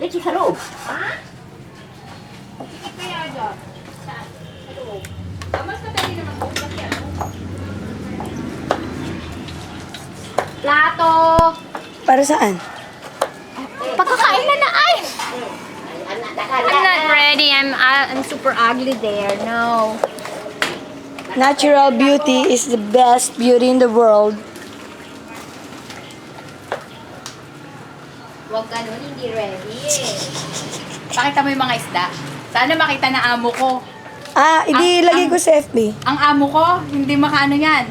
Dito sa loob. Kaya dyan. Saan? Sa loob. Mas madali naman po. Kasi ano? Plato! Para saan? Pagkakain na ay! I'm not ready. I'm super ugly there. No. Natural beauty is the best beauty in the world. Huwag ganun, hindi ready eh. Pakita mo yung mga isda. Sana makita na amo ko. Ilagay ko sa FB. Ang amo ko, hindi makaano yan.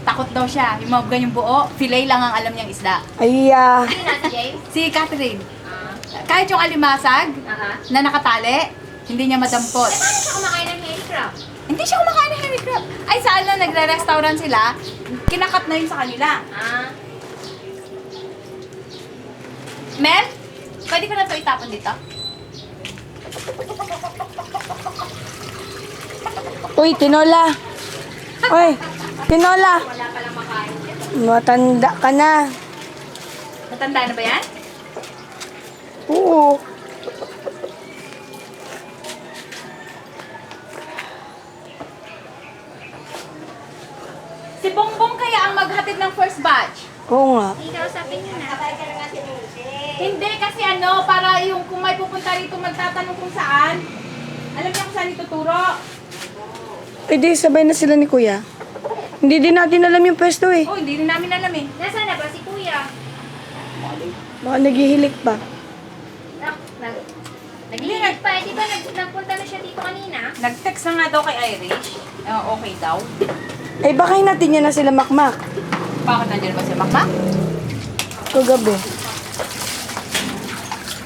Takot daw siya. Yung mga ganyang buo, fillet lang ang alam niyang isda. Ay, Sino si James? Si Catherine, kahit yung alimasag na nakatali, hindi niya madampot. Paano siya kumakain ng hairy crab? Hindi siya kumakain ng hairy crab. Ay, saan na nagre-restaurant sila, kinakat na yun sa kanila. Mel, pwede ko na ito itapon dito? Uy, tinola. Uy, tinola. Wala palang makain. Matanda ka na. Matanda na ba yan? Oo. Si Bongbong kaya ang maghatid ng first batch? Oo nga. Hindi ka usapin yun na. Hindi, kasi ano, para yung kung may pupunta rito magtatanong kung saan, alam niya kung saan ituturo. Eh di, sabay na sila ni Kuya. Hindi din natin alam yung pwesto eh. Oh, hindi rin namin alam eh. Nasaan na ba si Kuya? Baka naghihilik pa. Naglilit pa. Di ba nagpunta na siya dito kanina? Nag-text na nga daw kay Irish. Okay daw. Eh, baka natin yan na sila makmak. Bakit nandiyan ba si Makmak? Kagabi.